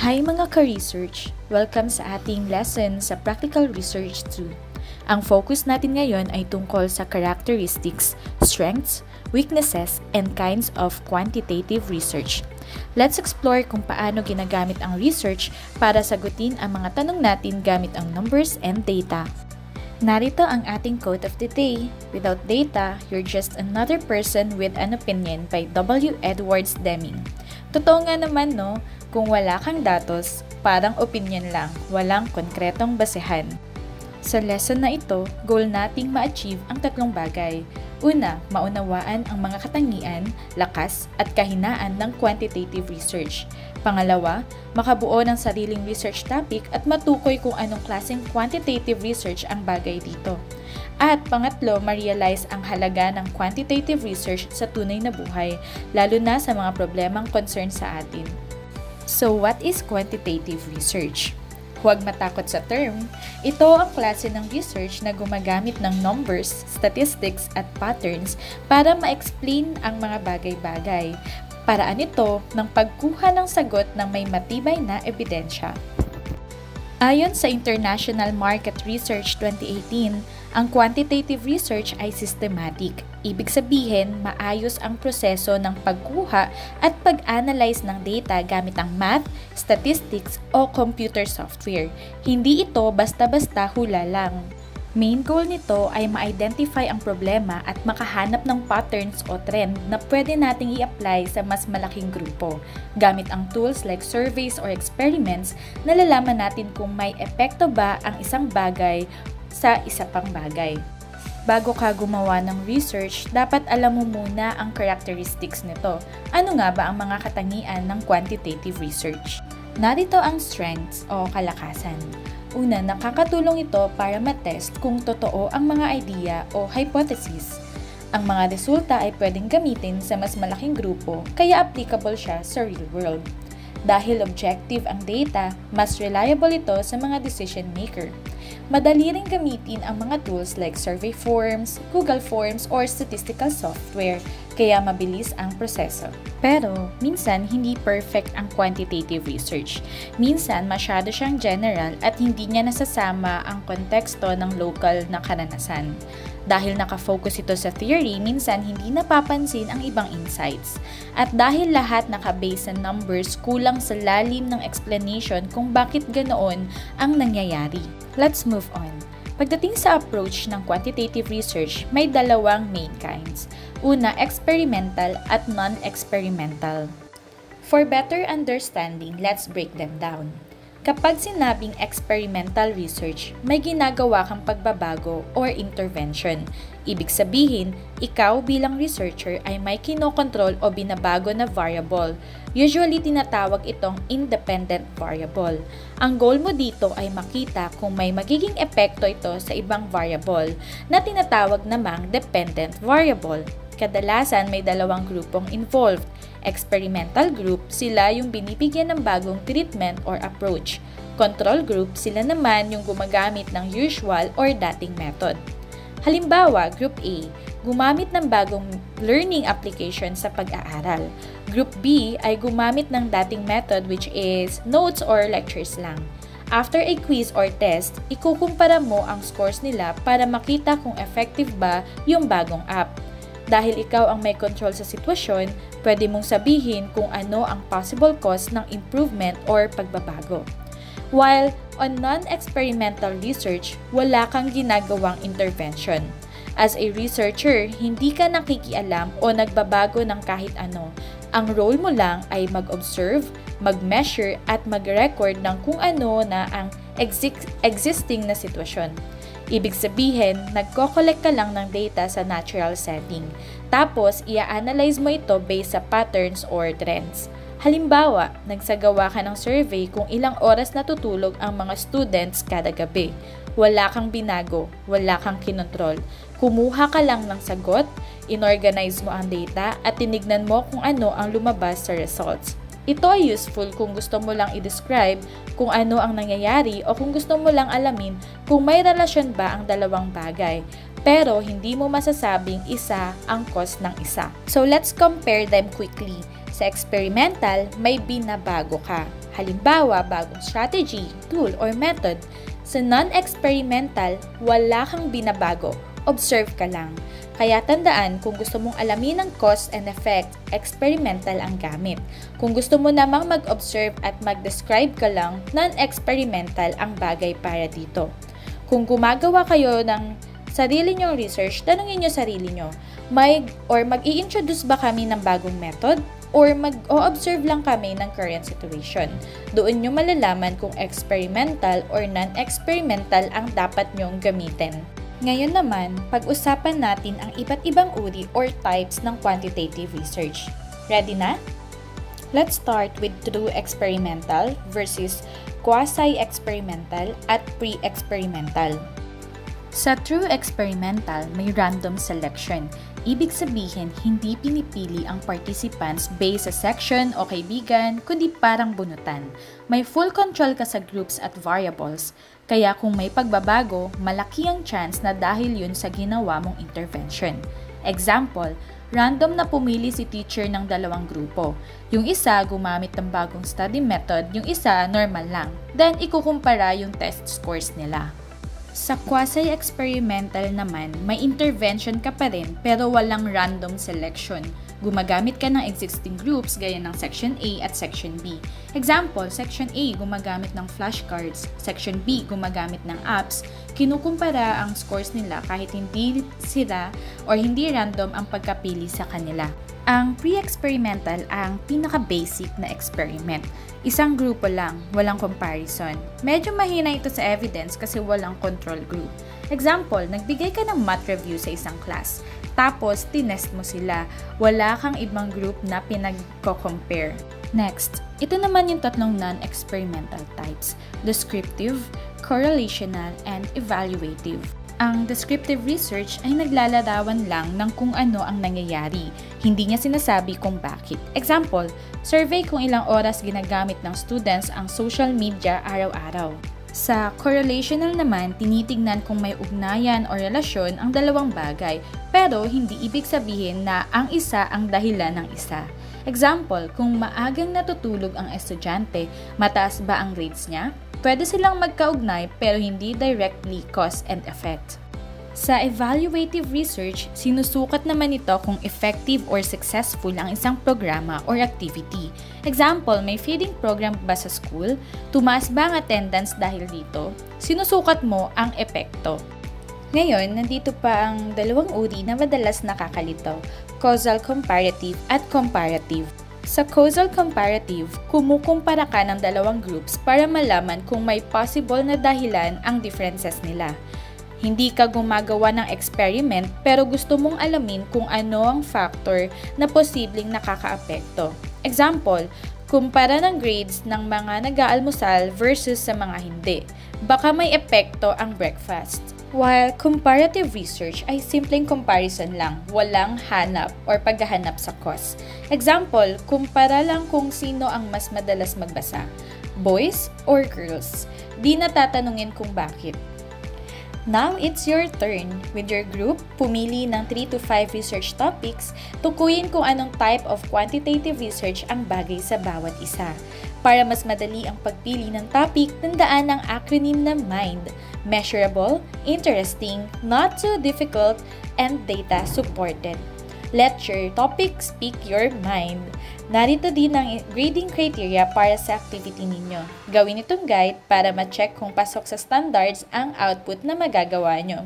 Hi mga ka-research! Welcome sa ating lesson sa Practical Research 2. Ang focus natin ngayon ay tungkol sa characteristics, strengths, weaknesses, and kinds of quantitative research. Let's explore kung paano ginagamit ang research para sagutin ang mga tanong natin gamit ang numbers and data. Narito ang ating quote of the day. Without data, you're just another person with an opinion by W. Edwards Deming. Totoo nga naman no, kung wala kang datos, parang opinion lang, walang konkretong basehan. Sa lesson na ito, goal nating ma-achieve ang tatlong bagay. Una, maunawaan ang mga katangian, lakas at kahinaan ng quantitative research. Pangalawa, makabuo ng sariling research topic at matukoy kung anong klaseng quantitative research ang bagay dito. At pangatlo, ma-realize ang halaga ng quantitative research sa tunay na buhay, lalo na sa mga problemang concern sa atin. So, what is quantitative research? Huwag matakot sa term. Ito ang klase ng research na gumagamit ng numbers, statistics, at patterns para ma-explain ang mga bagay-bagay. Paraan ito ng pagkuha ng sagot ng may matibay na ebidensya. Ayon sa International Market Research 2018, ang quantitative research ay systematic. Ibig sabihin, maayos ang proseso ng pagkuha at pag-analyze ng data gamit ang math, statistics, o computer software. Hindi ito basta-basta hula lang. Main goal nito ay ma-identify ang problema at makahanap ng patterns o trend na pwede nating i-apply sa mas malaking grupo. Gamit ang tools like surveys or experiments, nalalaman natin kung may epekto ba ang isang bagay sa isa pang bagay. Bago ka gumawa ng research, dapat alam mo muna ang characteristics nito. Ano nga ba ang mga katangian ng quantitative research? Narito ang strengths o kalakasan. Una, nakakatulong ito para matest kung totoo ang mga idea o hypothesis. Ang mga resulta ay pwedeng gamitin sa mas malaking grupo, kaya applicable siya sa real world. Dahil objective ang data, mas reliable ito sa mga decision maker. Madali ring gamitin ang mga tools like survey forms, Google Forms, or statistical software, kaya mabilis ang proseso. Pero, minsan hindi perfect ang quantitative research. Minsan masyado siyang general at hindi niya nasasama ang konteksto ng local na karanasan. Dahil nakafocus ito sa theory, minsan hindi napapansin ang ibang insights. At dahil lahat nakabase sa numbers, kulang sa lalim ng explanation kung bakit ganoon ang nangyayari. Let's move on. Pagdating sa approach ng quantitative research, may dalawang main kinds. Una, experimental at non-experimental. For better understanding, let's break them down. Kapag sinabing experimental research, may ginagawa kang pagbabago or intervention. Ibig sabihin, ikaw bilang researcher ay may kinokontrol o binabago na variable. Usually, tinatawag itong independent variable. Ang goal mo dito ay makita kung may magiging epekto ito sa ibang variable na tinatawag namang dependent variable. Kadalasan may dalawang grupong involved. Experimental group, sila yung binibigyan ng bagong treatment or approach. Control group, sila naman yung gumagamit ng usual or dating method. Halimbawa, Group A, gumamit ng bagong learning application sa pag-aaral. Group B ay gumamit ng dating method which is notes or lectures lang. After a quiz or test, ikukumpara mo ang scores nila para makita kung effective ba yung bagong app. Dahil ikaw ang may control sa sitwasyon, pwede mong sabihin kung ano ang possible cause ng improvement or pagbabago. While on non-experimental research, wala kang ginagawang intervention. As a researcher, hindi ka nakikialam o nagbabago ng kahit ano. Ang role mo lang ay mag-observe, mag-measure at mag-record ng kung ano na ang existing na sitwasyon. Ibig sabihin, nagko-collect ka lang ng data sa natural setting. Tapos, i-analyze mo ito based sa patterns or trends. Halimbawa, nagsagawa ka ng survey kung ilang oras natutulog ang mga students kada gabi. Wala kang binago, wala kang kinontrol. Kumuha ka lang ng sagot, inorganize mo ang data, at tinignan mo kung ano ang lumabas sa results. Ito ay useful kung gusto mo lang i-describe kung ano ang nangyayari o kung gusto mo lang alamin kung may relasyon ba ang dalawang bagay. Pero hindi mo masasabing isa ang cause ng isa. So let's compare them quickly. Sa experimental, may binabago ka. Halimbawa, bagong strategy, tool, or method. Sa non-experimental, wala kang binabago. Observe ka lang. Kaya tandaan, kung gusto mong alamin ang cause and effect, experimental ang gamit. Kung gusto mo namang mag-observe at mag-describe ka lang, non-experimental ang bagay para dito. Kung gumagawa kayo ng sarili nyong research, tanungin nyo sarili nyo, mag-i-introduce ba kami ng bagong method? Or mag-o-observe lang kami ng current situation. Doon nyo malalaman kung experimental or non-experimental ang dapat nyong gamitin. Ngayon naman, pag-usapan natin ang iba't ibang uri or types ng quantitative research. Ready na? Let's start with true experimental versus quasi-experimental at pre-experimental. Sa true experimental, may random selection. Ibig sabihin, hindi pinipili ang participants based sa section o kaibigan, kundi parang bunutan. May full control ka sa groups at variables, kaya kung may pagbabago, malaki ang chance na dahil yun sa ginawa mong intervention. Example, random na pumili si teacher ng dalawang grupo. Yung isa gumamit ng bagong study method, yung isa normal lang. Then, ikukumpara yung test scores nila. Sa quasi-experimental naman, may intervention ka pa rin pero walang random selection. Gumagamit ka ng existing groups gaya ng Section A at Section B. Example, Section A gumagamit ng flashcards, Section B gumagamit ng apps. Kinukumpara ang scores nila kahit hindi sila or hindi random ang pagkapili sa kanila. Ang pre-experimental ang pinaka-basic na experiment. Isang grupo lang, walang comparison. Medyo mahina ito sa evidence kasi walang control group. Example, nagbigay ka ng math review sa isang class. Tapos, tinest mo sila. Wala kang ibang group na pinag-compare. Next, ito naman yung tatlong non-experimental types: descriptive, correlational, and evaluative. Ang descriptive research ay naglalarawan lang ng kung ano ang nangyayari. Hindi niya sinasabi kung bakit. Example, survey kung ilang oras ginagamit ng students ang social media araw-araw. Sa correlational naman, tinitignan kung may ugnayan o relasyon ang dalawang bagay, pero hindi ibig sabihin na ang isa ang dahilan ng isa. Example, kung maagang natutulog ang estudyante, mataas ba ang grades niya? Pwede silang magkaugnay pero hindi directly cause and effect. Sa evaluative research, sinusukat naman ito kung effective or successful ang isang programa or activity. Example, may feeding program ba sa school? Tumaas ba ang attendance dahil dito? Sinusukat mo ang epekto. Ngayon, nandito pa ang dalawang uri na madalas nakakalito: causal comparative at comparative. Sa causal comparative, kumukumpara ka ng dalawang groups para malaman kung may possible na dahilan ang differences nila. Hindi ka gumagawa ng experiment pero gusto mong alamin kung ano ang factor na posibleng nakakaapekto. Example, kumpara ng grades ng mga nag-aalmusal versus sa mga hindi. Baka may epekto ang breakfast. While comparative research ay simpleng comparison lang, walang hanap or paghahanap sa cause. Example, kumpara lang kung sino ang mas madalas magbasa, boys or girls. Di na tatanungin kung bakit. Now, it's your turn. With your group, pumili ng 3 to 5 research topics, tukuyin kung anong type of quantitative research ang bagay sa bawat isa. Para mas madali ang pagpili ng topic, tandaan ang acronym na MIND: measurable, interesting, not too difficult, and data supported. Let your topic speak your mind. Narito din ang grading criteria para sa activity ninyo. Gawin itong guide para ma-check kung pasok sa standards ang output na magagawa nyo.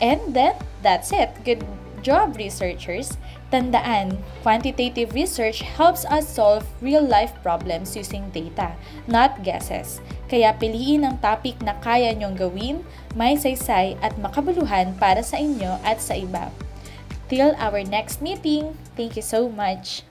And then, that's it. Good job, researchers! Tandaan, quantitative research helps us solve real-life problems using data, not guesses. Kaya piliin ang topic na kaya nyong gawin, may saysay at makabuluhan para sa inyo at sa iba. Till our next meeting, thank you so much!